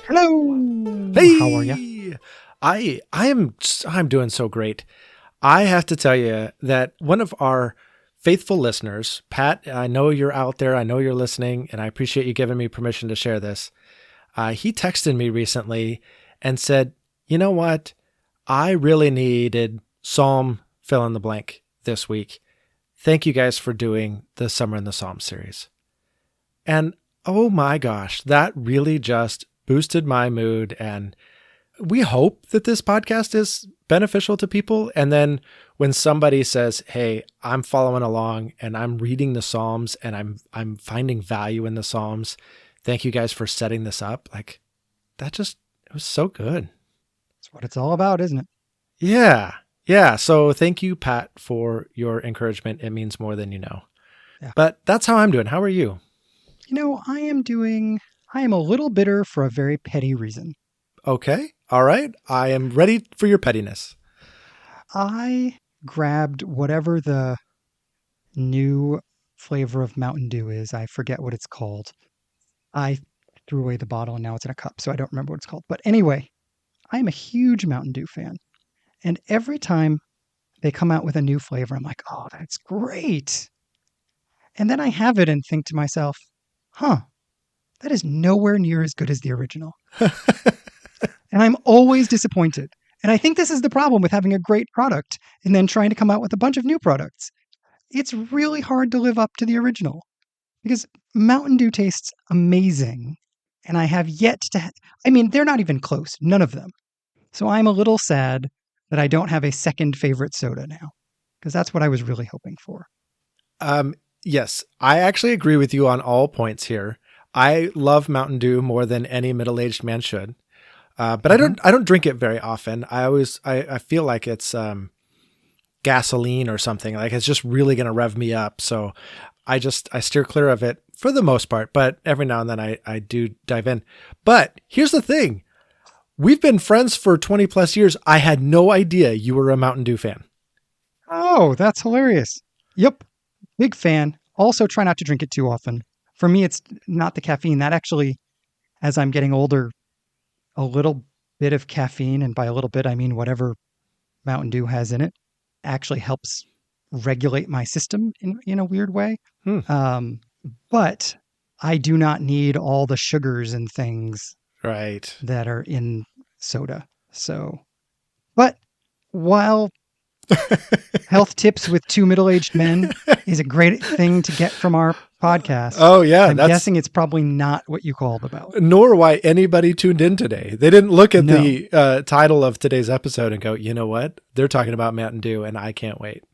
Hello. Hey, how are you? I'm doing so great. I have to tell you that one of our faithful listeners, Pat, I know you're out there. I know you're listening, and I appreciate you giving me permission to share this. He texted me recently and said, "You know what? I really needed Psalm fill in the blank this week. Thank you guys for doing the Summer in the Psalm series." And oh my gosh, that really just boosted my mood. And we hope that this podcast is beneficial to people. And then when somebody says, "Hey, I'm following along and I'm reading the Psalms and I'm finding value in the Psalms. Thank you guys for setting this up." Like it was so good. That's what it's all about, isn't it? Yeah. Yeah. So thank you, Pat, for your encouragement. It means more than you know. Yeah. But that's how I'm doing. How are you? You know, I am a little bitter for a very petty reason. Okay. All right. I am ready for your pettiness. I grabbed whatever the new flavor of Mountain Dew is. I forget what it's called. I threw away the bottle and now it's in a cup, so I don't remember what it's called. But anyway, I am a huge Mountain Dew fan. And every time they come out with a new flavor, I'm like, "Oh, that's great." And then I have it and think to myself, that is nowhere near as good as the original. And I'm always disappointed. And I think this is the problem with having a great product and then trying to come out with a bunch of new products. It's really hard to live up to the original because Mountain Dew tastes amazing. And I have yet to, they're not even close, none of them. So I'm a little sad that I don't have a second favorite soda now because that's what I was really hoping for. Yes, I actually agree with you on all points here. I love Mountain Dew more than any middle-aged man should. But I don't drink it very often. I feel like it's gasoline or something. Like it's just really going to rev me up. So I steer clear of it for the most part, but every now and then I do dive in. But here's the thing. We've been friends for 20 plus years. I had no idea you were a Mountain Dew fan. Oh, that's hilarious. Yep. Big fan. Also try not to drink it too often. For me, it's not the caffeine. That actually, as I'm getting older, a little bit of caffeine, and by a little bit, I mean whatever Mountain Dew has in it, actually helps regulate my system in a weird way. But I do not need all the sugars and things that are in soda. So, but while health tips with two middle-aged men is a great thing to get from our podcast. Oh yeah. I'm guessing it's probably not what you called about. Nor why anybody tuned in today. They didn't look at the title of today's episode and go, "You know what? They're talking about Mountain Dew and I can't wait."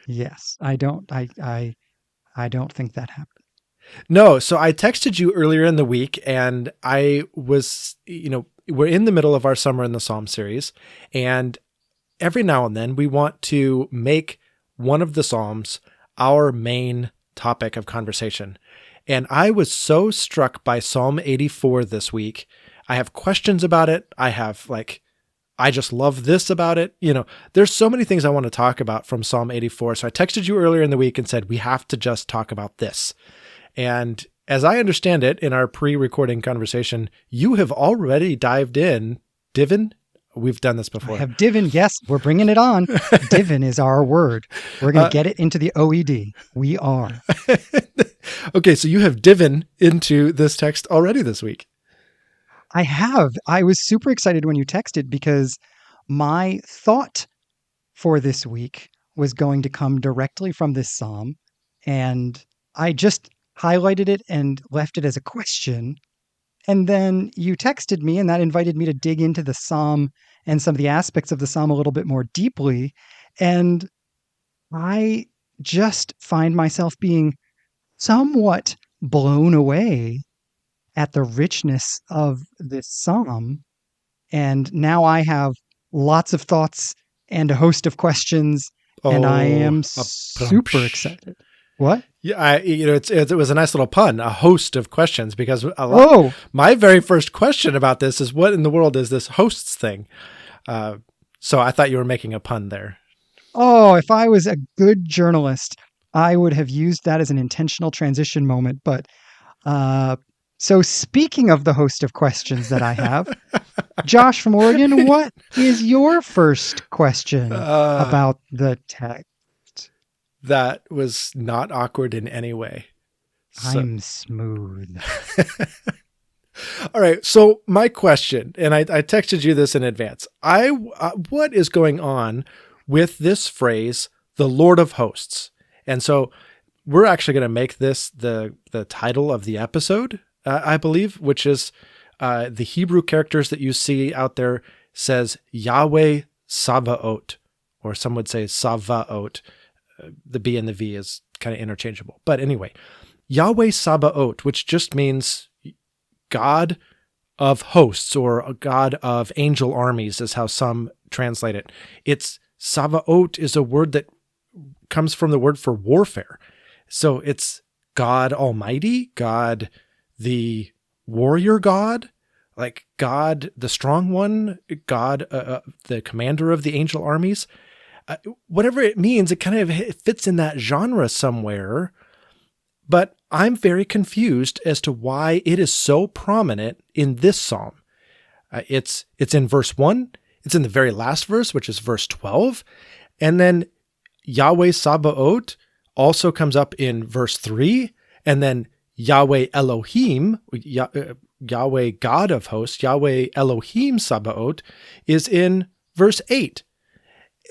Yes. I don't think that happened. No. So I texted you earlier in the week and I was, we're in the middle of our Summer in the Psalm series, and every now and then we want to make one of the Psalms our main topic of conversation. And I was so struck by Psalm 84 this week. I have questions about it. I just love this about it. There's so many things I want to talk about from Psalm 84. So I texted you earlier in the week and said, we have to just talk about this. And as I understand it, in our pre-recording conversation, you have already dived in. Divin? We've done this before. I have divin. Yes, we're bringing it on. Divin is our word. We're going to get it into the OED. We are. Okay, so you have divin into this text already this week. I have. I was super excited when you texted because my thought for this week was going to come directly from this psalm. And I just highlighted it and left it as a question. And then you texted me, and that invited me to dig into the psalm and some of the aspects of the psalm a little bit more deeply. And I just find myself being somewhat blown away at the richness of this psalm. And now I have lots of thoughts and a host of questions, and I am super excited. What? Yeah, it was a nice little pun, a host of questions, because my very first question about this is, what in the world is this hosts thing? So I thought you were making a pun there. Oh, if I was a good journalist, I would have used that as an intentional transition moment. But so speaking of the host of questions that I have, Josh from Oregon, what is your first question about the text? That was not awkward in any way. I'm smooth. All right. So my question, and I texted you this in advance. What is going on with this phrase, the Lord of Hosts? And so we're actually going to make this the title of the episode, I believe, which is the Hebrew characters that you see out there says Yahweh Sabaoth, or some would say Sabaoth. The B and the V is kind of interchangeable. But anyway, Yahweh Sabaoth, which just means God of hosts or God of angel armies is how some translate it. It's Sabaoth is a word that comes from the word for warfare. So it's God Almighty, God the warrior God, like God the strong one, God the commander of the angel armies. Whatever it means, it kind of fits in that genre somewhere. But I'm very confused as to why it is so prominent in this psalm. It's in verse 1. It's in the very last verse, which is verse 12. And then Yahweh Sabaoth also comes up in verse 3. And then Yahweh Elohim, Yahweh God of hosts, Yahweh Elohim Sabaoth is in verse 8.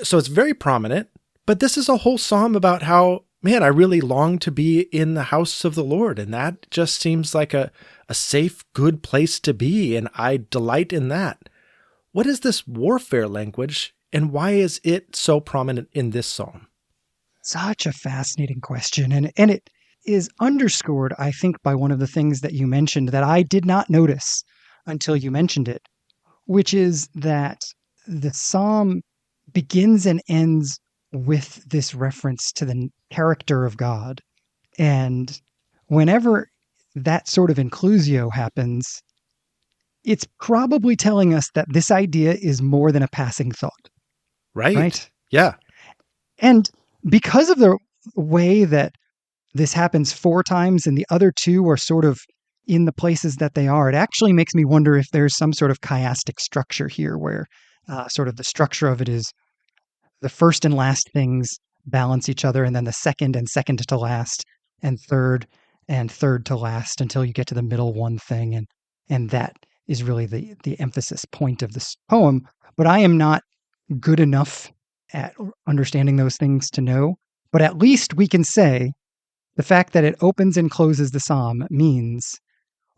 So it's very prominent, but this is a whole psalm about how, man, I really long to be in the house of the Lord. And that just seems like a safe, good place to be. And I delight in that. What is this warfare language and why is it so prominent in this psalm? Such a fascinating question. And it is underscored, I think, by one of the things that you mentioned that I did not notice until you mentioned it, which is that the psalm begins and ends with this reference to the character of God. And whenever that sort of inclusio happens, it's probably telling us that this idea is more than a passing thought. Right? Yeah. And because of the way that this happens 4 times and the other 2 are sort of in the places that they are, it actually makes me wonder if there's some sort of chiastic structure here where sort of the structure of it is the first and last things balance each other, and then the second and second to last, and third to last until you get to the middle one thing, and that is really the emphasis point of this poem. But I am not good enough at understanding those things to know. But at least we can say the fact that it opens and closes the psalm means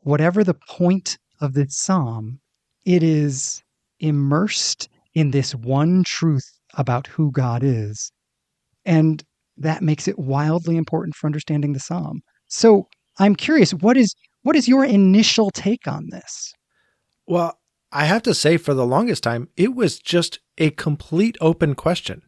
whatever the point of this psalm, it is immersed in this one truth about who God is. And that makes it wildly important for understanding the psalm. So I'm curious, what is your initial take on this? Well, I have to say for the longest time, it was just a complete open question.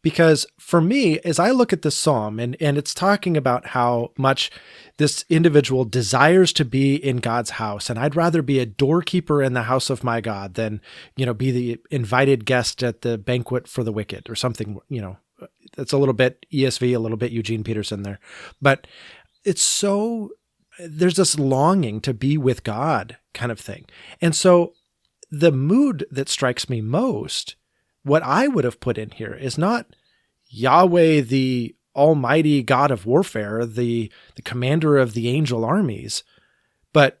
Because for me, as I look at this psalm and it's talking about how much this individual desires to be in God's house, and I'd rather be a doorkeeper in the house of my God than, be the invited guest at the banquet for the wicked or something, that's a little bit ESV, a little bit Eugene Peterson there. But there's this longing to be with God kind of thing. And so the mood that strikes me most, what I would have put in here is not Yahweh, the almighty God of warfare, the commander of the angel armies, but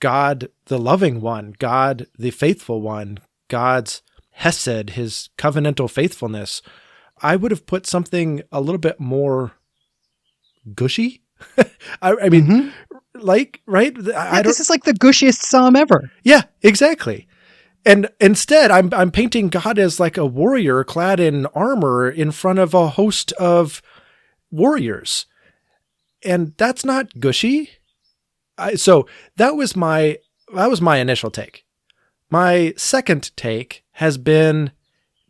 God, the loving one, God, the faithful one, God's hesed, his covenantal faithfulness. I would have put something a little bit more gushy. I mean, right? This is like the gushiest psalm ever. Yeah, exactly. And instead, I'm painting God as like a warrior clad in armor in front of a host of warriors. And that's not gushy. So that was my initial take. My second take has been,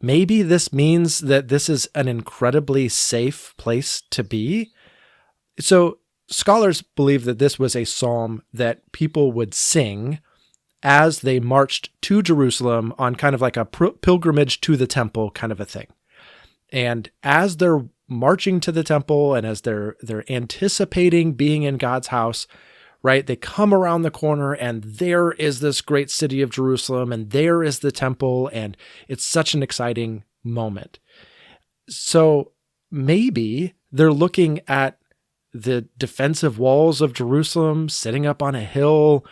maybe this means that this is an incredibly safe place to be. So scholars believe that this was a psalm that people would sing as they marched to Jerusalem on kind of like a pilgrimage to the temple kind of a thing. And as they're marching to the temple and as they're anticipating being in God's house, right? They come around the corner and there is this great city of Jerusalem and there is the temple, and it's such an exciting moment. So maybe they're looking at the defensive walls of Jerusalem sitting up on a hill,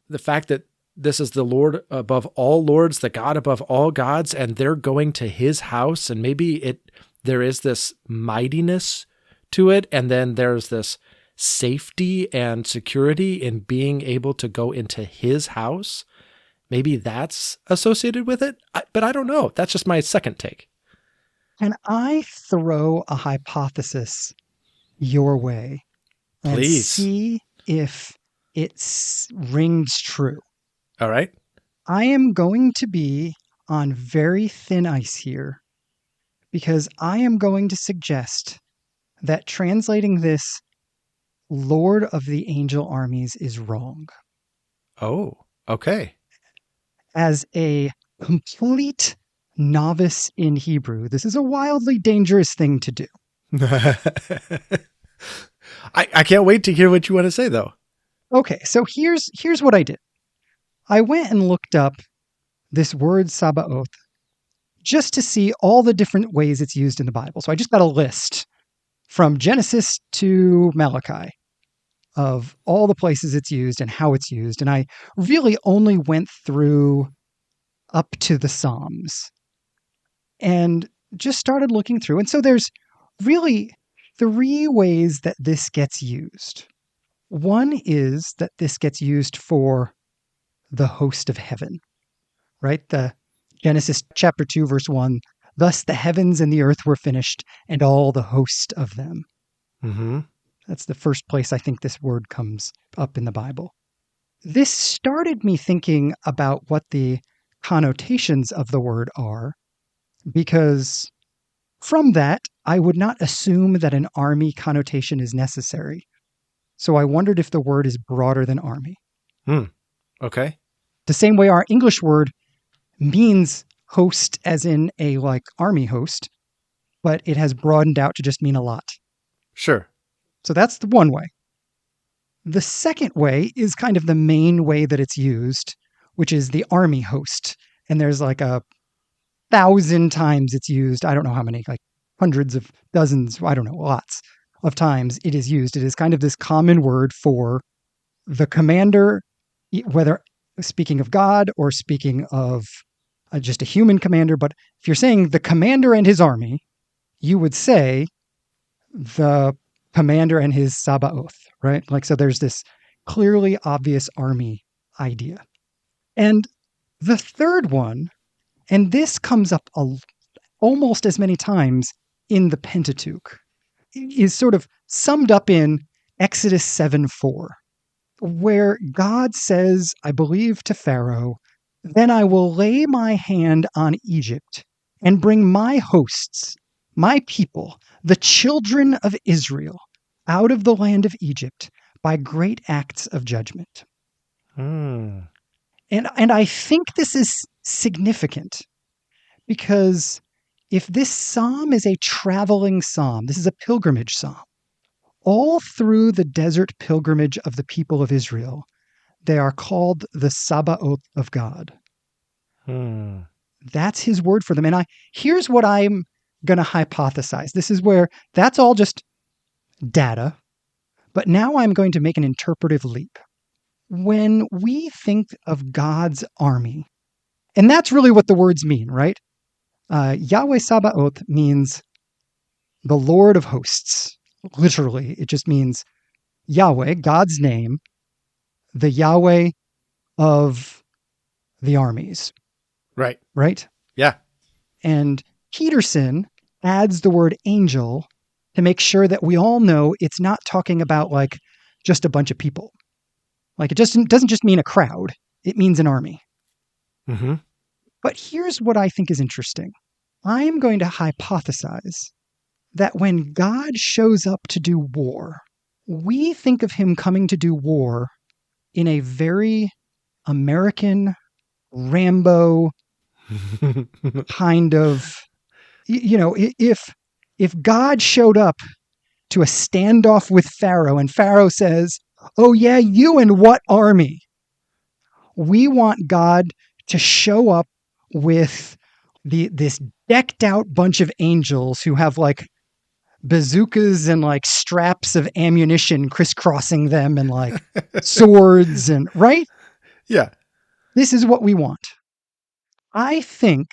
the fact that this is the Lord above all lords, the God above all gods, and they're going to his house, and maybe there is this mightiness to it, and then there's this safety and security in being able to go into his house. Maybe that's associated with it, but I don't know. That's just my second take. Can I throw a hypothesis your way and Please. see if it rings true? All right. I am going to be on very thin ice here because I am going to suggest that translating this Lord of the Angel Armies is wrong. Oh, okay. As a complete novice in Hebrew, this is a wildly dangerous thing to do. I can't wait to hear what you want to say, though. Okay, so here's what I did. I went and looked up this word Sabaoth just to see all the different ways it's used in the Bible. So I just got a list from Genesis to Malachi of all the places it's used and how it's used. And I really only went through up to the Psalms and just started looking through. And so there's really 3 ways that this gets used. One is that this gets used for the host of heaven, right? The Genesis chapter 2, verse 1, thus the heavens and the earth were finished and all the host of them. Mm-hmm. That's the first place I think this word comes up in the Bible. This started me thinking about what the connotations of the word are, because from that, I would not assume that an army connotation is necessary. So I wondered if the word is broader than army. Okay. The same way our English word means host as in a army host, but it has broadened out to just mean a lot. Sure. So that's the one way. The second way is kind of the main way that it's used, which is the army host. And there's 1,000 times it's used. I don't know how many, hundreds of dozens, I don't know, lots of times it is used. It is kind of this common word for the commander, whether speaking of God or speaking of just a human commander. But if you're saying the commander and his army, you would say the commander and his Sabaoth, right? So there's this clearly obvious army idea. And the third one, and this comes up almost as many times in the Pentateuch, is sort of summed up in Exodus 7:4, where God says, I believe to Pharaoh, then I will lay my hand on Egypt and bring my hosts, my people, the children of Israel, out of the land of Egypt by great acts of judgment. And I think this is significant because if this psalm is a traveling psalm, this is a pilgrimage psalm, all through the desert pilgrimage of the people of Israel, they are called the Sabaoth of God. That's his word for them. And here's what I'm going to hypothesize. This is where that's all just data, but now I'm going to make an interpretive leap. When we think of God's army, and that's really what the words mean, right? Yahweh Sabaoth means the Lord of hosts. Literally, it just means Yahweh, God's name, the Yahweh of the armies. Right. Right? Yeah. And Peterson adds the word angel to make sure that we all know it's not talking about just a bunch of people. It doesn't just mean a crowd. It means an army. Mm-hmm. But here's what I think is interesting. I am going to hypothesize that when God shows up to do war, we think of him coming to do war in a very American, Rambo kind of, if If God showed up to a standoff with Pharaoh and Pharaoh says, "Oh yeah, you and what army?" We want God to show up with this decked out bunch of angels who have like bazookas and like straps of ammunition crisscrossing them and like swords and right? Yeah. This is what we want. I think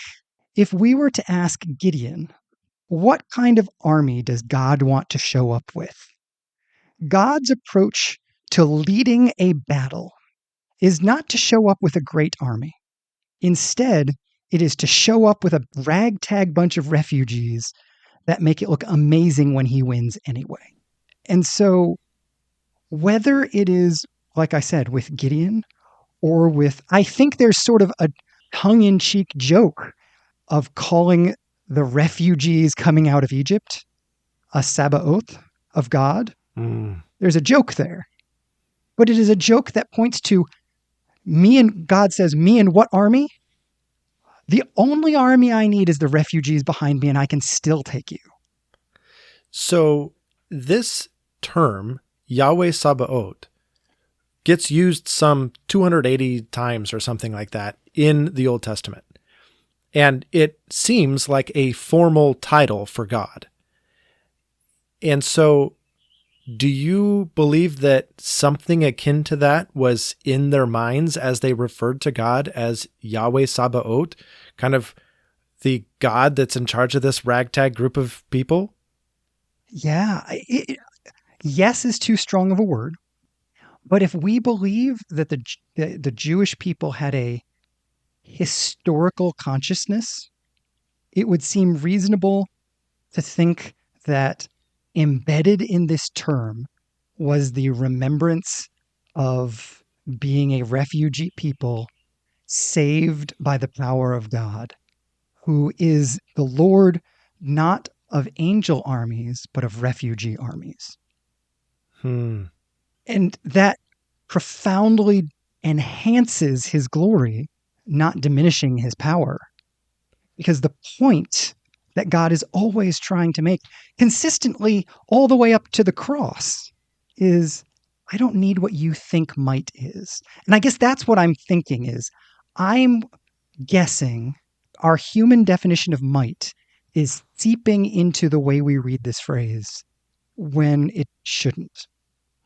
if we were to ask Gideon, what kind of army does God want to show up with? God's approach to leading a battle is not to show up with a great army. Instead, it is to show up with a ragtag bunch of refugees that make it look amazing when he wins anyway. And so, whether it is, like I said, with Gideon or with, I think there's sort of a tongue in cheek joke of calling the refugees coming out of Egypt a Sabaoth of God. There's a joke there. But it is a joke that points to me, and God says, "Me and what army? The only army I need is the refugees behind me, and I can still take you." So this term, Yahweh Sabaoth, gets used some 280 times or something like that in the Old Testament. And it seems like a formal title for God. And so do you believe that something akin to that was in their minds as they referred to God as Yahweh Sabaoth, kind of the God that's in charge of this ragtag group of people? Yeah, yes is too strong of a word. But if we believe that the Jewish people had a historical consciousness, it would seem reasonable to think that embedded in this term was the remembrance of being a refugee people saved by the power of God, who is the Lord not of angel armies, but of refugee armies. And that profoundly enhances his glory, not diminishing his power. Because the point that God is always trying to make consistently all the way up to the cross is, I don't need what you think might is. And I guess that's what I'm thinking is, I'm guessing our human definition of might is seeping into the way we read this phrase when it shouldn't.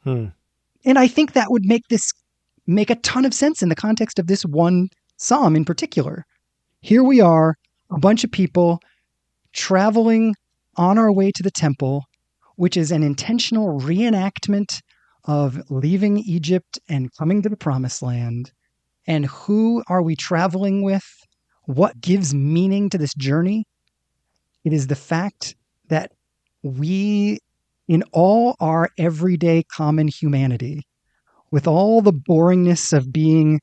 And I think that would make a ton of sense in the context of this one psalm in particular. Here we are, a bunch of people traveling on our way to the temple, which is an intentional reenactment of leaving Egypt and coming to the promised land. And who are we traveling with? What gives meaning to this journey? It is the fact that we, in all our everyday common humanity, with all the boringness of being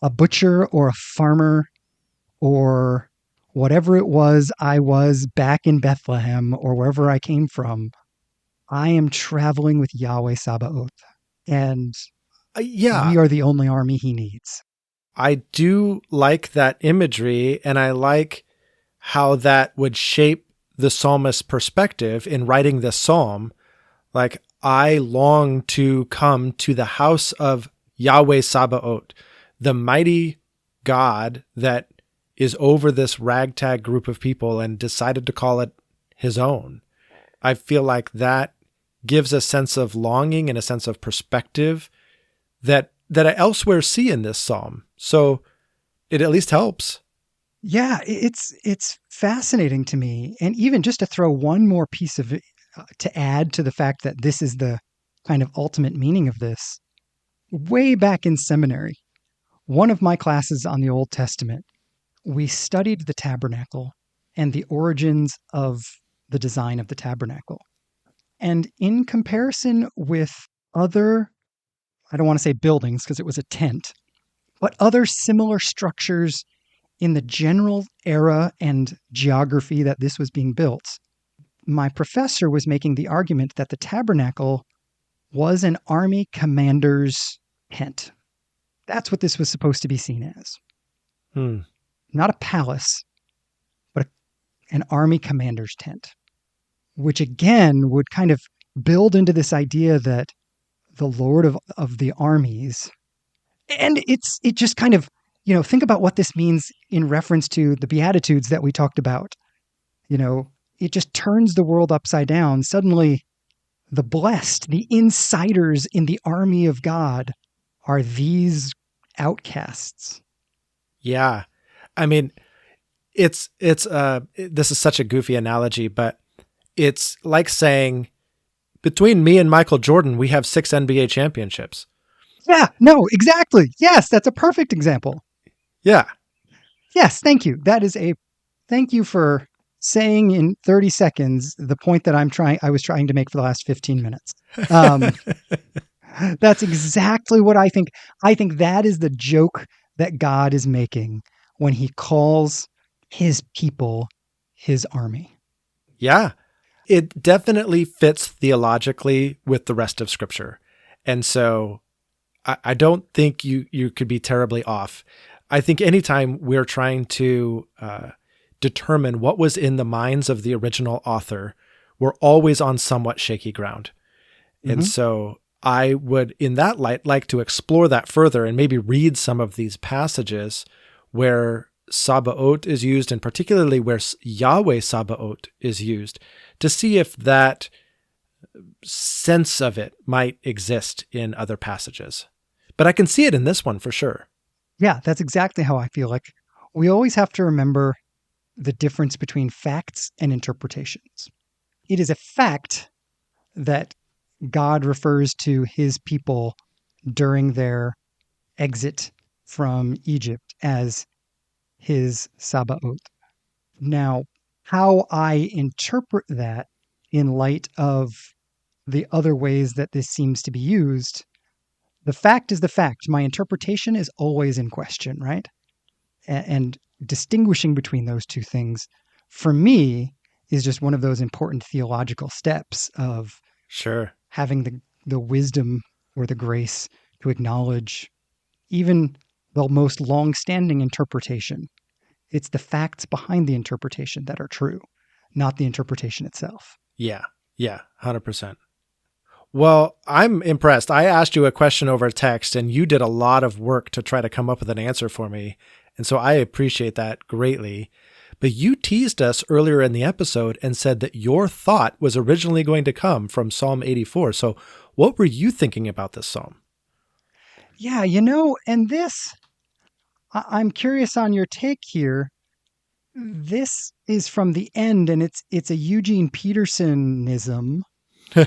a butcher or a farmer or whatever it was I was back in Bethlehem or wherever I came from, I am traveling with Yahweh Sabaoth. And we are the only army he needs. I do like that imagery, and I like how that would shape the psalmist's perspective in writing this psalm. Like, I long to come to the house of Yahweh Sabaoth, the mighty God that is over this ragtag group of people and decided to call it his own. I feel like that gives a sense of longing and a sense of perspective that I elsewhere see in this psalm. So it at least helps. Yeah, it's fascinating to me. And even just to throw one more piece of it, to add to the fact that this is the kind of ultimate meaning of this, way back in seminary, one of my classes on the Old Testament, we studied the tabernacle and the origins of the design of the tabernacle. And in comparison with other, I don't want to say buildings because it was a tent, but other similar structures in the general era and geography that this was being built, my professor was making the argument that the tabernacle was an army commander's tent. That's what this was supposed to be seen as. Not a palace, but an army commander's tent. which again would kind of build into this idea that the Lord of the armies, and it just kind of, think about what this means in reference to the Beatitudes that we talked about. It just turns the world upside down. Suddenly, the blessed, the insiders in the army of God are these outcasts. Yeah. I mean, this is such a goofy analogy, but it's like saying between me and Michael Jordan, we have 6 NBA championships. Yeah, no, exactly. Yes, that's a perfect example. Yeah. Yes, thank you. Thank you for saying in 30 seconds the point that I was trying to make for the last 15 minutes. That's exactly what I think. I think that is the joke that God is making when he calls his people his army. Yeah. It definitely fits theologically with the rest of Scripture. And so I don't think you could be terribly off. I think anytime we're trying to determine what was in the minds of the original author, we're always on somewhat shaky ground. Mm-hmm. And so I would, in that light, like to explore that further and maybe read some of these passages where Sabaoth is used, and particularly where Yahweh Sabaoth is used, to see if that sense of it might exist in other passages. But I can see it in this one for sure. Yeah, that's exactly how I feel. Like, we always have to remember the difference between facts and interpretations. It is a fact that God refers to his people during their exit from Egypt as his Sabaoth. Now, how I interpret that in light of the other ways that this seems to be used, the fact is the fact. My interpretation is always in question, right? And distinguishing between those two things, for me, is just one of those important theological steps of having the wisdom or the grace to acknowledge even the most long-standing interpretation. It's the facts behind the interpretation that are true, not the interpretation itself. Yeah, 100%. Well, I'm impressed. I asked you a question over text, and you did a lot of work to try to come up with an answer for me. And so I appreciate that greatly. But you teased us earlier in the episode and said that your thought was originally going to come from Psalm 84. So what were you thinking about this psalm? Yeah, and this, I'm curious on your take here. This is from the end, and it's a Eugene Petersonism,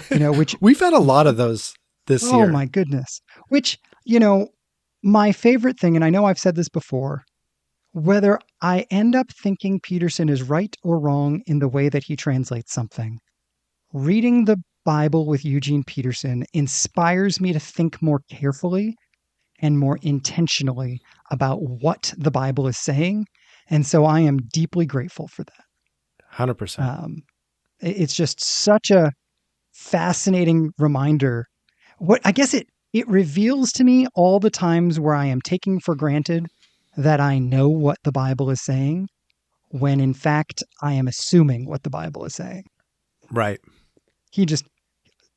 which we've had a lot of those this year. Oh my goodness. Which, my favorite thing, and I know I've said this before, whether I end up thinking Peterson is right or wrong in the way that he translates something, reading the Bible with Eugene Peterson inspires me to think more carefully and more intentionally about what the Bible is saying. And so I am deeply grateful for that. 100%. It's just such a fascinating reminder. I guess it reveals to me all the times where I am taking for granted that I know what the Bible is saying, when in fact I am assuming what the Bible is saying. Right. He just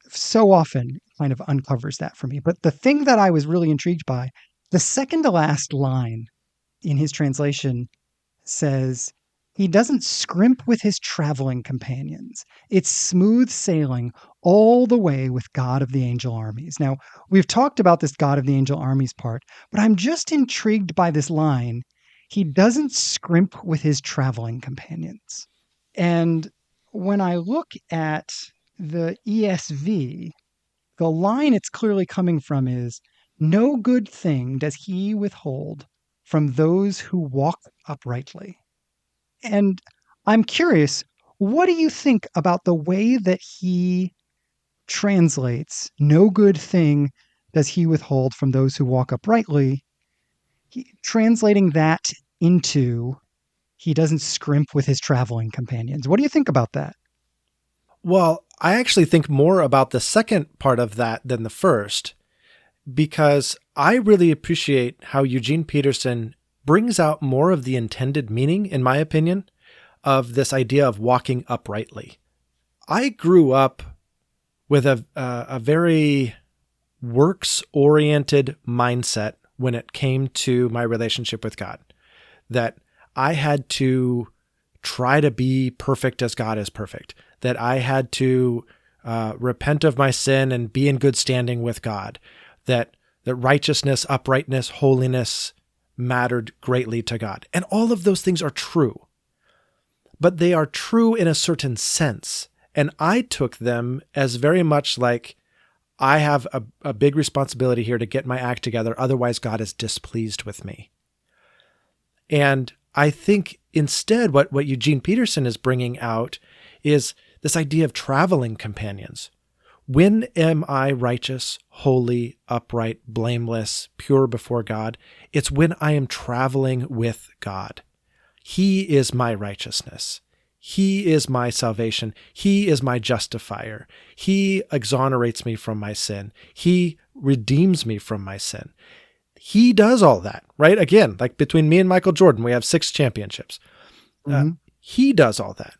so often kind of uncovers that for me. But the thing that I was really intrigued by, the second to last line in his translation says, he doesn't scrimp with his traveling companions. It's smooth sailing all the way with God of the angel armies. Now, we've talked about this God of the angel armies part, but I'm just intrigued by this line. He doesn't scrimp with his traveling companions. And when I look at the ESV, the line it's clearly coming from is, no good thing does he withhold from those who walk uprightly. And I'm curious, what do you think about the way that he translates, no good thing does he withhold from those who walk uprightly, translating that into, he doesn't scrimp with his traveling companions? What do you think about that? Well, I actually think more about the second part of that than the first, because I really appreciate how Eugene Peterson brings out more of the intended meaning, in my opinion, of this idea of walking uprightly. I grew up with a very works-oriented mindset when it came to my relationship with God, that I had to try to be perfect as God is perfect, that I had to repent of my sin and be in good standing with God, that righteousness, uprightness, holiness mattered greatly to God. And all of those things are true, but they are true in a certain sense. And I took them as very much like, I have a big responsibility here to get my act together. Otherwise, God is displeased with me. And I think instead what Eugene Peterson is bringing out is this idea of traveling companions. When am I righteous, holy, upright, blameless, pure before God? It's when I am traveling with God. He is my righteousness. He is my salvation. He is my justifier. He exonerates me from my sin. He redeems me from my sin. He does all that, right? Again, like between me and Michael Jordan, we have 6 championships. He does all that.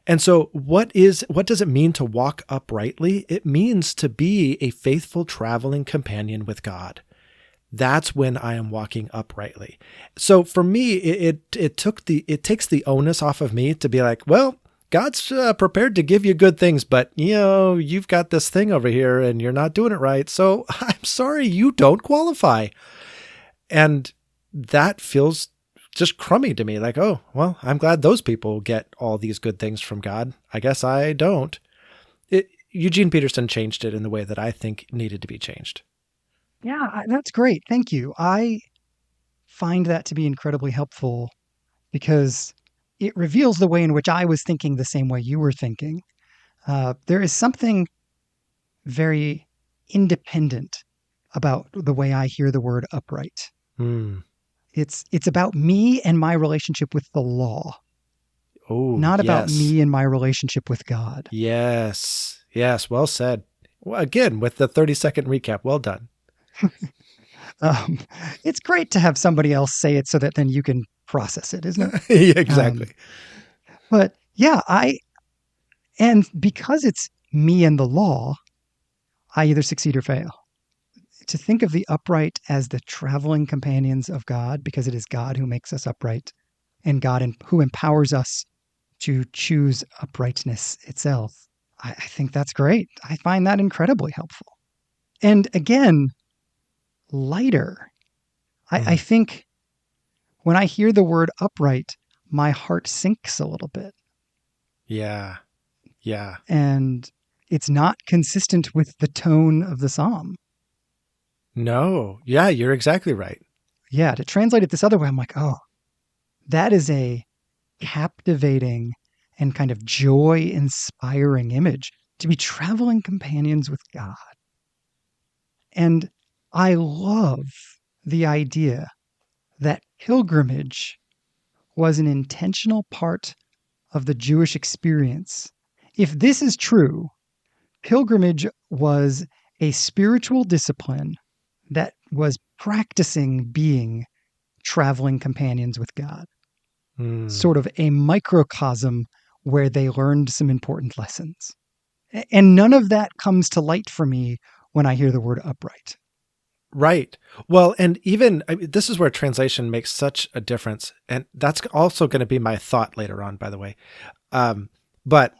And so what does it mean to walk uprightly? It means to be a faithful traveling companion with God. That's when I am walking uprightly. So for me, it takes the onus off of me to be like, well, God's prepared to give you good things, but you've got this thing over here and you're not doing it right. So I'm sorry, you don't qualify. And that feels just crummy to me. Like, oh, well, I'm glad those people get all these good things from God. I guess I don't. Eugene Peterson changed it in the way that I think needed to be changed. Yeah, that's great. Thank you. I find that to be incredibly helpful because it reveals the way in which I was thinking the same way you were thinking. There is something very independent about the way I hear the word upright. It's about me and my relationship with the law. Oh, not yes. about me and my relationship with God. Yes. Yes. Well said. Well, again, with the 30-second recap. Well done. It's great to have somebody else say it so that then you can process it, isn't it? Yeah, exactly. But yeah, and because it's me and the law, I either succeed or fail. To think of the upright as the traveling companions of God, because it is God who makes us upright and God who empowers us to choose uprightness itself. I think that's great. I find that incredibly helpful. And again, lighter. I think when I hear the word upright, my heart sinks a little bit. Yeah. Yeah. And it's not consistent with the tone of the psalm. No. Yeah, you're exactly right. Yeah, to translate it this other way, I'm like, oh, that is a captivating and kind of joy-inspiring image, to be traveling companions with God. And I love the idea that pilgrimage was an intentional part of the Jewish experience. If this is true, pilgrimage was a spiritual discipline that was practicing being traveling companions with God. Sort of a microcosm where they learned some important lessons. And none of that comes to light for me when I hear the word upright. Right. Well, and even this is where translation makes such a difference. And that's also going to be my thought later on, by the way. But,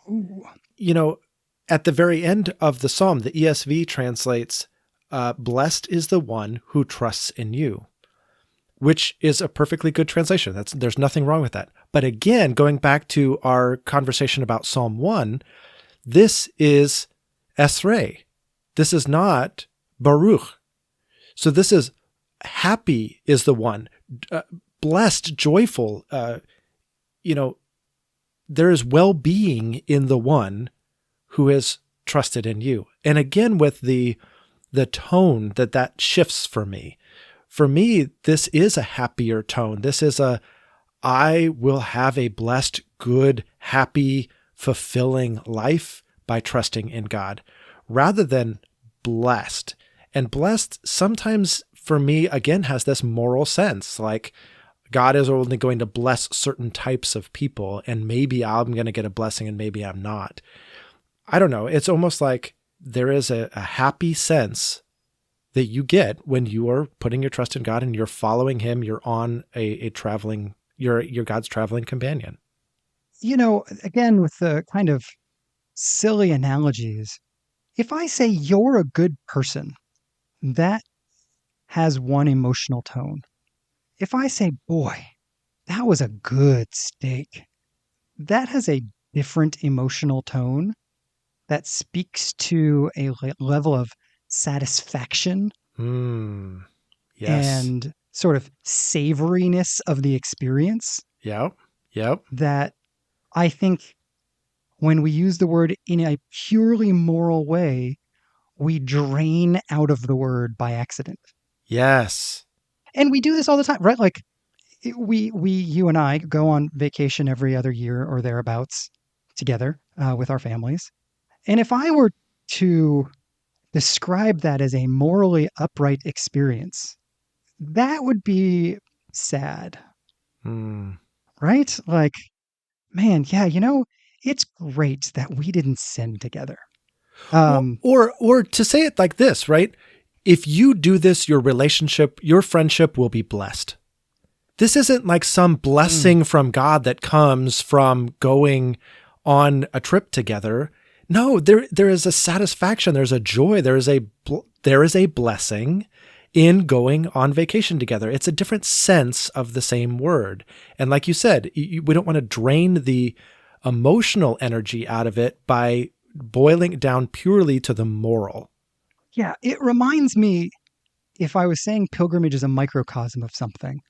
at the very end of the psalm, the ESV translates, blessed is the one who trusts in you, which is a perfectly good translation. There's nothing wrong with that. But again, going back to our conversation about Psalm 1, this is Esrei. This is not Baruch. So this is happy is the one, blessed, joyful. There is well-being in the one who has trusted in you. And again, with the tone that shifts for me. For me, this is a happier tone. This is I will have a blessed, good, happy, fulfilling life by trusting in God, rather than blessed. And blessed sometimes for me, again, has this moral sense, like God is only going to bless certain types of people, and maybe I'm going to get a blessing and maybe I'm not. I don't know. It's almost like there is a happy sense that you get when you are putting your trust in God and you're following him. You're on a traveling, you're God's traveling companion. Again, with the kind of silly analogies, if I say you're a good person, that has one emotional tone. If I say, boy, that was a good steak, that has a different emotional tone that speaks to a level of satisfaction Yes. and sort of savoriness of the experience. Yep. That I think when we use the word in a purely moral way, we drain out of the word by accident. Yes. And we do this all the time, right? Like you and I go on vacation every other year or thereabouts together with our families. And if I were to describe that as a morally upright experience, that would be sad, right? Like, man, yeah, it's great that we didn't sin together. Or to say it like this, right? If you do this, your relationship, your friendship will be blessed. This isn't like some blessing from God that comes from going on a trip together. No, there is a satisfaction. There's a joy. There is a blessing in going on vacation together. It's a different sense of the same word. And like you said, we don't want to drain the emotional energy out of it by boiling it down purely to the moral. Yeah, it reminds me, if I was saying pilgrimage is a microcosm of something,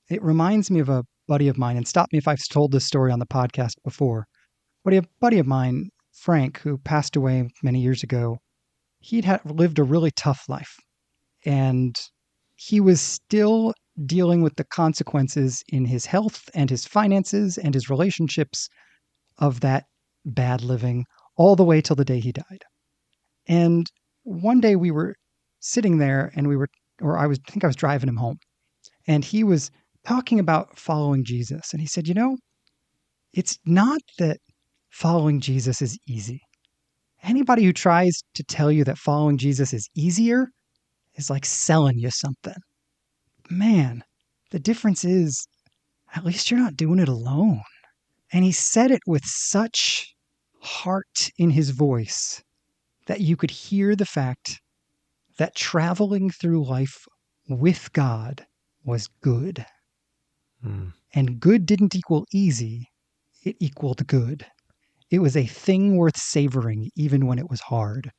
it reminds me of a buddy of mine, and stop me if I've told this story on the podcast before, but a buddy of mine, Frank, who passed away many years ago, he'd lived a really tough life, and he was still dealing with the consequences in his health and his finances and his relationships of that bad living all the way till the day he died. And one day we were sitting there and I think I was driving him home, and he was talking about following Jesus. And he said, it's not that following Jesus is easy. Anybody who tries to tell you that following Jesus is easier is like selling you something. Man, the difference is at least you're not doing it alone. And he said it with such heart in his voice that you could hear the fact that traveling through life with God was good. And good didn't equal easy, it equaled good. It was a thing worth savoring even when it was hard,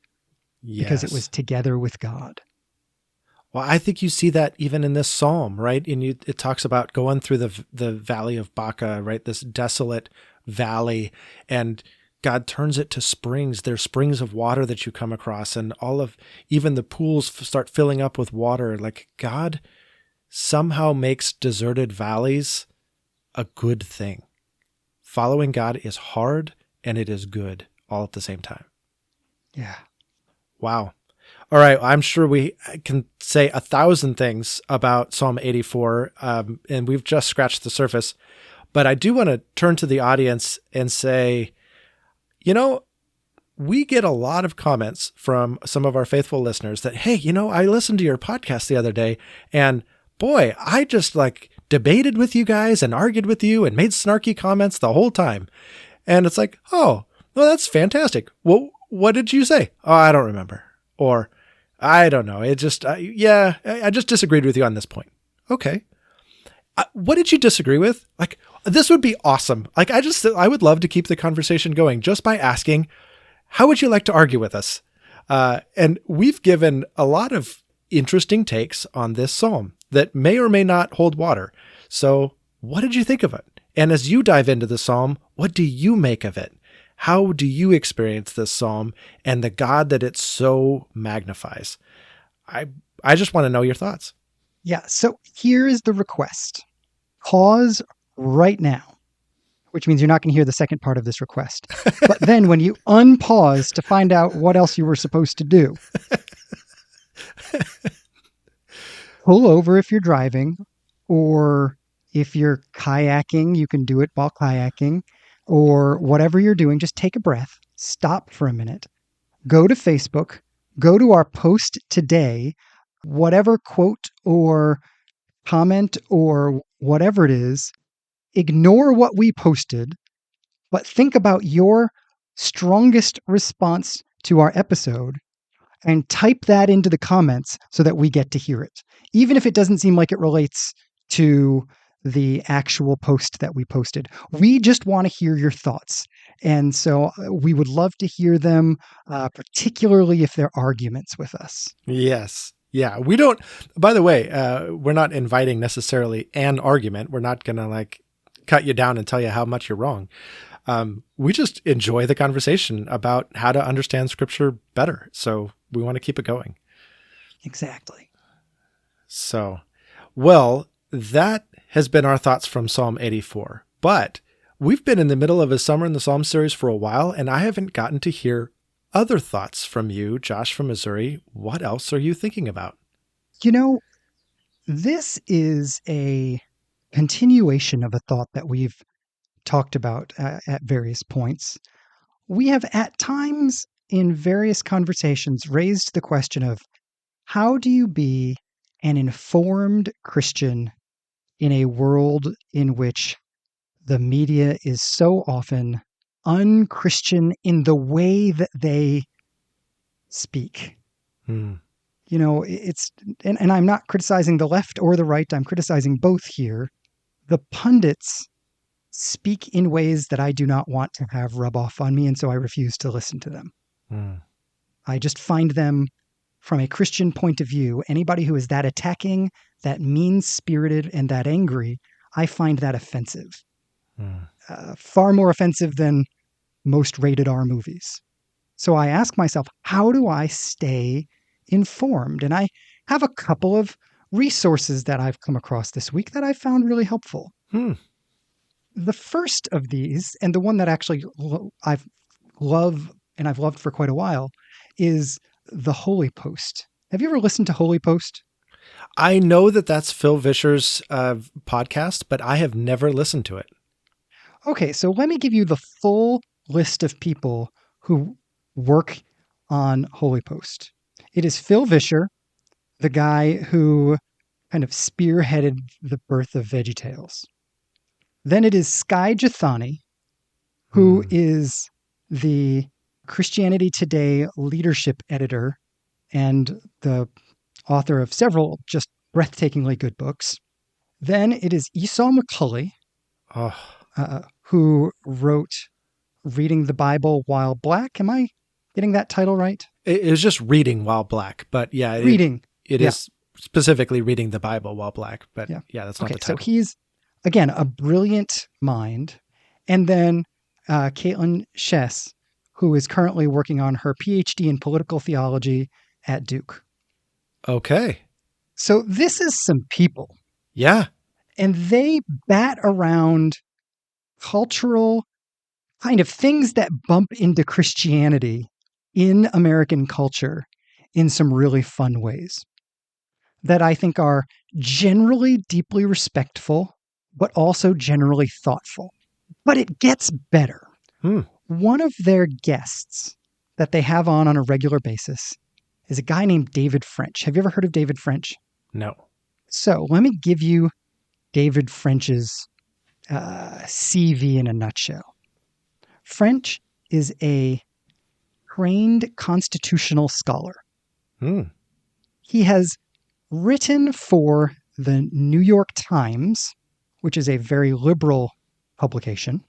because it was together with God. Well, I think you see that even in this psalm, right? And it talks about going through the valley of Baca, right? This desolate valley, and God turns it to springs. There's springs of water that you come across, and even the pools start filling up with water. Like God somehow makes deserted valleys a good thing. Following God is hard and it is good all at the same time. Yeah. Wow. All right. I'm sure we can say 1,000 things about Psalm 84, and we've just scratched the surface. But I do want to turn to the audience and say, we get a lot of comments from some of our faithful listeners that, hey, I listened to your podcast the other day, and boy, I just debated with you guys and argued with you and made snarky comments the whole time. And it's like, oh, well, that's fantastic. Well, what did you say? Oh, I don't remember. Or I don't know. It just, I just disagreed with you on this point. Okay. What did you disagree with? This would be awesome. I would love to keep the conversation going just by asking, how would you like to argue with us? And we've given a lot of interesting takes on this psalm that may or may not hold water. So what did you think of it? And as you dive into the psalm, what do you make of it? How do you experience this psalm and the God that it so magnifies? I just want to know your thoughts. Yeah. So here is the request. Pause right now, which means you're not going to hear the second part of this request. But then when you unpause to find out what else you were supposed to do, pull over if you're driving, or if you're kayaking, you can do it while kayaking, or whatever you're doing, just take a breath stop for a minute, go to Facebook, go to our post today, whatever quote or comment or whatever it is, ignore what we posted, but think about your strongest response to our episode and type that into the comments so that we get to hear it. Even if it doesn't seem like it relates to the actual post that we posted. We just want to hear your thoughts. And so we would love to hear them, particularly if they're arguments with us. Yes. Yeah. We don't, by the way, we're not inviting necessarily an argument. We're not going to like cut you down and tell you how much you're wrong. We just enjoy the conversation about how to understand scripture better. So we want to keep it going. Exactly. So, well, that has been our thoughts from Psalm 84. But we've been in the middle of a Summer in the Psalm series for a while, and I haven't gotten to hear other thoughts from you, Josh from Missouri. What else are you thinking about? You know, this is a continuation of a thought that we've talked about at various points. We have at times in various conversations raised the question of how do you be an informed Christian in a world in which the media is so often unchristian in the way that they speak? You know, it's, and I'm not criticizing the left or the right, I'm criticizing both here. The pundits speak in ways that I do not want to have rub off on me, and so I refuse to listen to them. I just find them, from a Christian point of view, anybody who is that attacking, that mean-spirited, and that angry, I find that offensive. Far more offensive than most rated R movies. So I ask myself, how do I stay informed? And I have a couple of resources that I've come across this week that I found really helpful. The first of these, and the one that actually I've loved for quite a while, is the Holy Post. Have you ever listened to Holy Post? I know that that's Phil Vischer's podcast, but I have never listened to it. Okay, so let me give you the full list of people who work on Holy Post. It is Phil Vischer, the guy who kind of spearheaded the birth of VeggieTales. Then it is Skye Jethani, who is the Christianity Today leadership editor and the author of several just breathtakingly good books. Then it is Esau McCulley, who wrote Reading the Bible While Black. Am I getting that title right? It was just Reading While Black, but yeah. Reading. It is specifically Reading the Bible While Black, but yeah, that's not the title. So he's, again, a brilliant mind. And then Caitlin Chess, who is currently working on her PhD in political theology at Duke. Okay. So this is some people. Yeah. And they bat around cultural kind of things that bump into Christianity in American culture in some really fun ways that I think are generally deeply respectful, but also generally thoughtful. But it gets better. One of their guests that they have on a regular basis is a guy named David French. Have you ever heard of David French? No. So let me give you David French's CV in a nutshell. French is a trained constitutional scholar. He has written for the New York Times, which is a very liberal publication,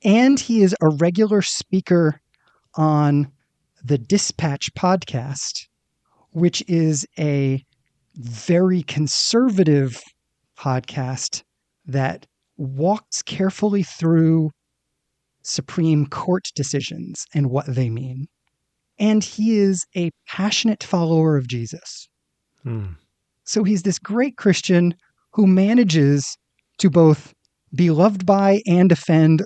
and he is a regular speaker on the Dispatch podcast, which is a very conservative podcast that walks carefully through Supreme Court decisions and what they mean. And he is a passionate follower of Jesus. So he's this great Christian who manages to both be loved by and offend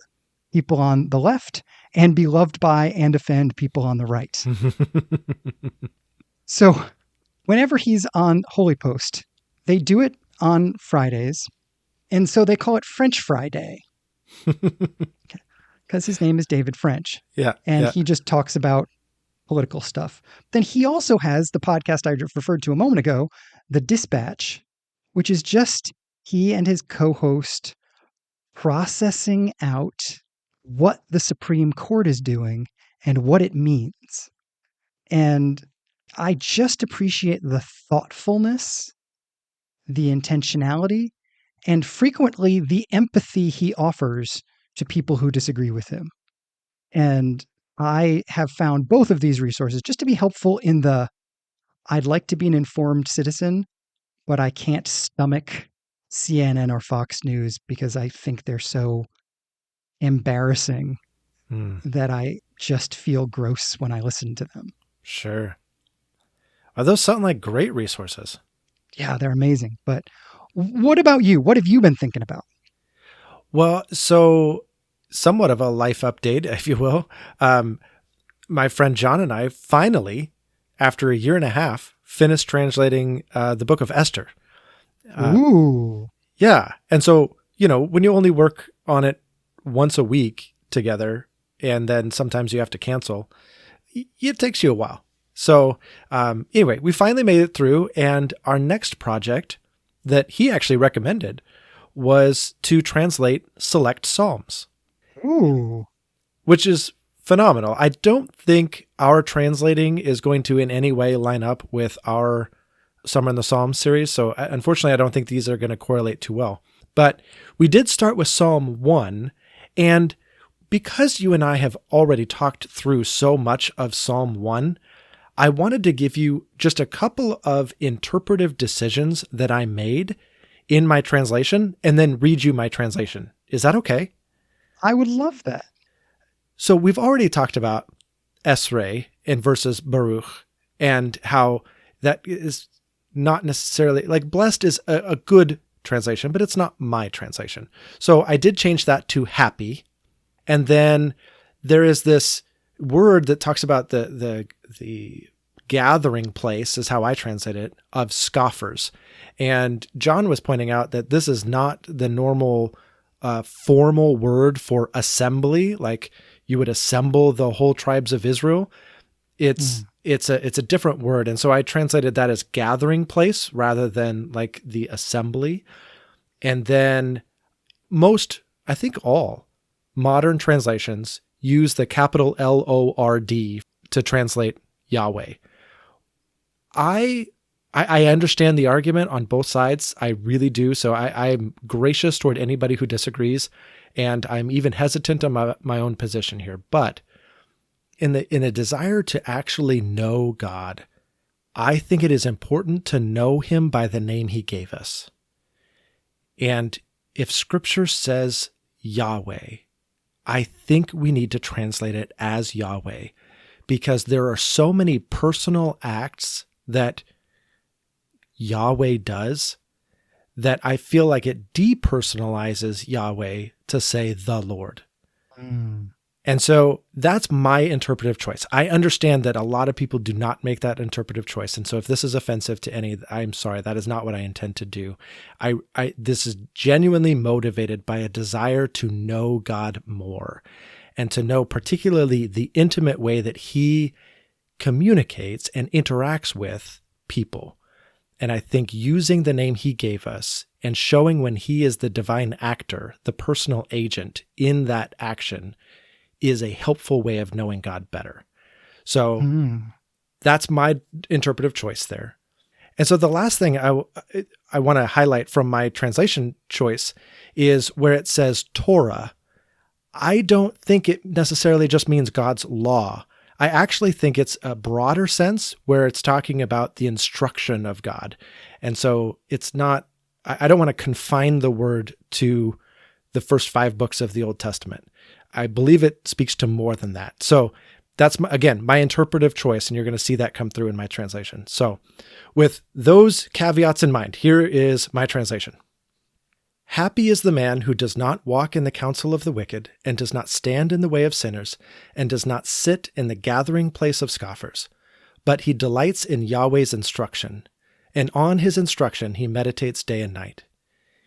people on the left and be loved by and offend people on the right. So whenever he's on Holy Post, they do it on Fridays. And so they call it French Friday. because his name is David French. Yeah. And Yeah. he just talks about political stuff. Then he also has the podcast I referred to a moment ago, The Dispatch, which is just he and his co-host processing out what the Supreme Court is doing and what it means. And I just appreciate the thoughtfulness, the intentionality, and frequently the empathy he offers to people who disagree with him. And I have found both of these resources just to be helpful in the I'd like to be an informed citizen, but I can't stomach CNN or Fox News because I think they're so embarrassing that I just feel gross when I listen to them. Sure. Are those something like great resources? Yeah, they're amazing. But what about you? What have you been thinking about? Well, so somewhat of a life update, if you will. My friend John and I finally, after a year and a half, finished translating the book of Esther. Ooh. Yeah. And so, when you only work on it once a week together, and then sometimes you have to cancel, it takes you a while. So anyway, we finally made it through, and our next project that he actually recommended was to translate select Psalms. Ooh. Which is phenomenal. I don't think our translating is going to in any way line up with our Summer in the Psalms series. So unfortunately, I don't think these are going to correlate too well. But we did start with Psalm 1. And because you and I have already talked through so much of Psalm 1, I wanted to give you just a couple of interpretive decisions that I made in my translation and then read you my translation. Is that okay? I would love that. So we've already talked about Esrei in versus Baruch and how that is not necessarily, like, blessed is a good translation, but it's not my translation. So I did change that to happy. And then there is this word that talks about the gathering place, is how I translate it, of scoffers. And John was pointing out that this is not the normal formal word for assembly, like you would assemble the whole tribes of Israel. It's a different word. And so I translated that as gathering place rather than like the assembly. And then I think all modern translations use the capital L-O-R-D to translate Yahweh. I understand the argument on both sides. I really do. So I'm gracious toward anybody who disagrees. And I'm even hesitant on my own position here. But in a desire to actually know God, I think it is important to know him by the name he gave us. And if scripture says Yahweh, I think we need to translate it as Yahweh, because there are so many personal acts that Yahweh does that I feel like it depersonalizes Yahweh to say the Lord. And so that's my interpretive choice. I understand that a lot of people do not make that interpretive choice. And so if this is offensive to any, I'm sorry, that is not what I intend to do. This is genuinely motivated by a desire to know God more and to know particularly the intimate way that he communicates and interacts with people. And I think using the name he gave us and showing when he is the divine actor, the personal agent in that action, is a helpful way of knowing God better. So that's my interpretive choice there. And so the last thing I want to highlight from my translation choice is where it says Torah. I don't think it necessarily just means God's law. I actually think it's a broader sense where it's talking about the instruction of God. And so it's not, I don't want to confine the word to the first 5 books of the Old Testament. I believe it speaks to more than that. So that's, again, my interpretive choice, and you're going to see that come through in my translation. So with those caveats in mind, here is my translation. Happy is the man who does not walk in the counsel of the wicked, and does not stand in the way of sinners, and does not sit in the gathering place of scoffers. But he delights in Yahweh's instruction, and on his instruction he meditates day and night.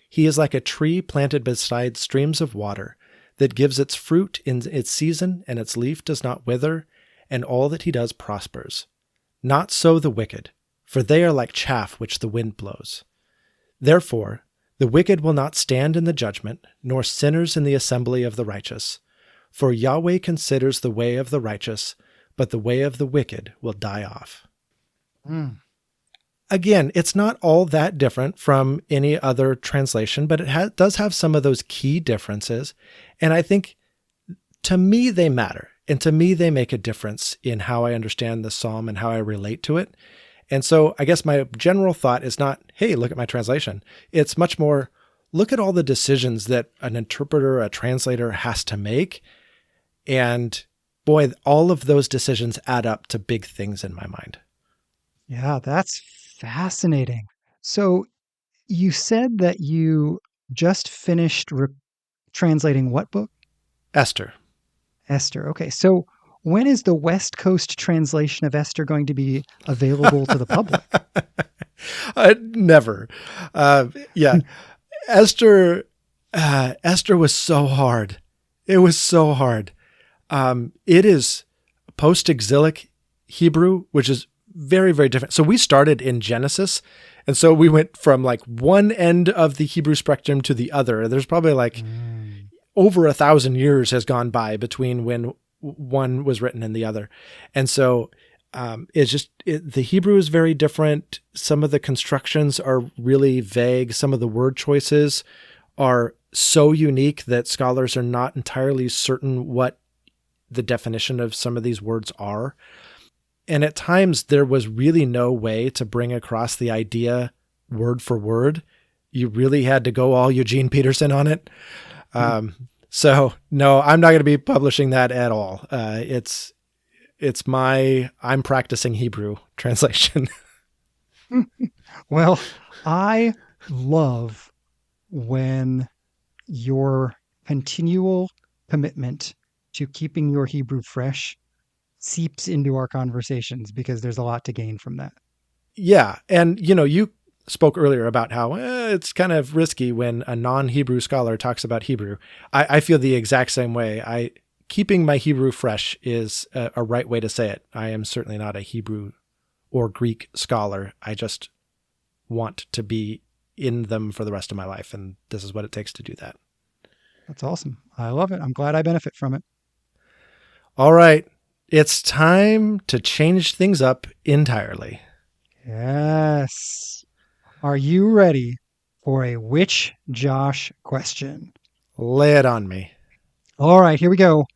He is like a tree planted beside streams of water, that gives its fruit in its season, and its leaf does not wither, and all that he does prospers. Not so the wicked, for they are like chaff which the wind blows. Therefore, the wicked will not stand in the judgment, nor sinners in the assembly of the righteous. For Yahweh considers the way of the righteous, but the way of the wicked will die off. Again, it's not all that different from any other translation, but it does have some of those key differences. And I think, to me, they matter. And to me, they make a difference in how I understand the psalm and how I relate to it. And so I guess my general thought is not, hey, look at my translation. It's much more, look at all the decisions that an interpreter, a translator has to make. And boy, all of those decisions add up to big things in my mind. Yeah, that's fascinating. So you said that you just finished translating what book? Esther. Esther. Okay. So when is the West Coast translation of Esther going to be available to the public? Never. Yeah. Esther was so hard. It was so hard. It is post-exilic Hebrew, which is very, very different. So we started in Genesis. And so we went from like one end of the Hebrew spectrum to the other. There's probably like over 1,000 years has gone by between when one was written and the other. And so the Hebrew is very different. Some of the constructions are really vague. Some of the word choices are so unique that scholars are not entirely certain what the definition of some of these words are. And at times there was really no way to bring across the idea word for word. You really had to go all Eugene Peterson on it. So no, I'm not going to be publishing that at all. It's I'm practicing Hebrew translation. Well, I love when your continual commitment to keeping your Hebrew fresh seeps into our conversations, because there's a lot to gain from that. Yeah. And, you spoke earlier about how it's kind of risky when a non-Hebrew scholar talks about Hebrew. I feel the exact same way. Keeping my Hebrew fresh is a right way to say it. I am certainly not a Hebrew or Greek scholar. I just want to be in them for the rest of my life. And this is what it takes to do that. That's awesome. I love it. I'm glad I benefit from it. All right. It's time to change things up entirely. Yes. Are you ready for a Which Josh question? Lay it on me. All right, here we go.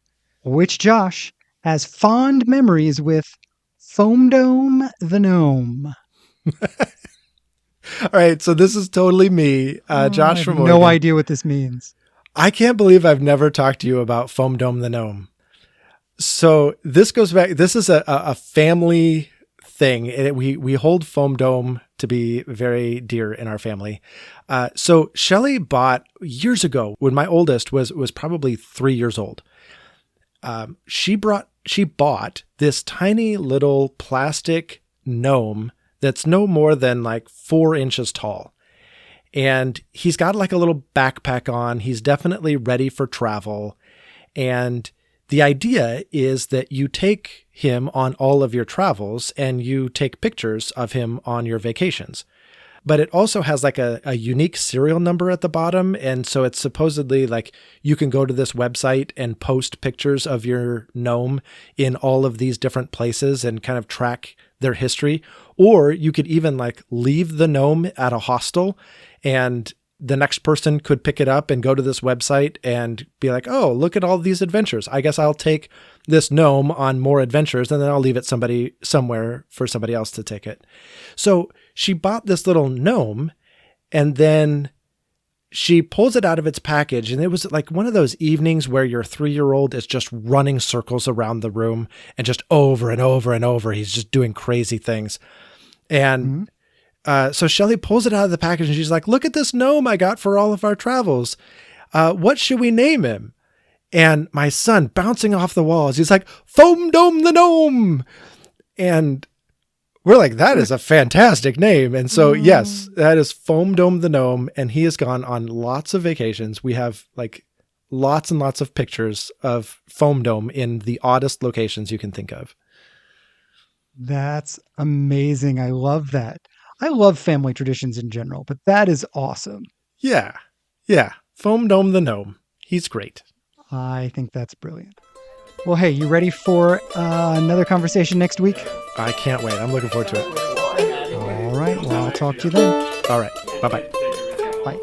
Which Josh has fond memories with Foam Dome the Gnome? All right, so this is totally me, Josh from Oregon. No idea what this means. I can't believe I've never talked to you about Foam Dome the Gnome. So this goes back. This is a family thing. We hold Foam Dome to be very dear in our family. So Shelley bought years ago, when my oldest was probably 3 years old. She bought this tiny little plastic gnome that's no more than like 4 inches tall. And he's got like a little backpack on. He's definitely ready for travel. And the idea is that you take him on all of your travels and you take pictures of him on your vacations. But it also has like a unique serial number at the bottom. And so it's supposedly like you can go to this website and post pictures of your gnome in all of these different places and kind of track their history. Or you could even like leave the gnome at a hostel, and the next person could pick it up and go to this website and be like, oh, look at all these adventures. I guess I'll take this gnome on more adventures, and then I'll leave it somewhere for somebody else to take it. So she bought this little gnome, and then she pulls it out of its package. And it was like one of those evenings where your 3-year-old is just running circles around the room and just over and over and over. He's just doing crazy things. And so Shelley pulls it out of the package and she's like, look at this gnome I got for all of our travels. What should we name him? And my son, bouncing off the walls, he's like, Foam Dome the Gnome. And we're like, that is a fantastic name. And so, yes, that is Foam Dome the Gnome. And he has gone on lots of vacations. We have like lots and lots of pictures of Foam Dome in the oddest locations you can think of. That's amazing. I love that. I love family traditions in general, but that is awesome. Yeah. Yeah. Foam Dome the Gnome. He's great. I think that's brilliant. Well, hey, you ready for another conversation next week? I can't wait. I'm looking forward to it. All right. Well, I'll talk to you then. All right. Bye-bye. Bye.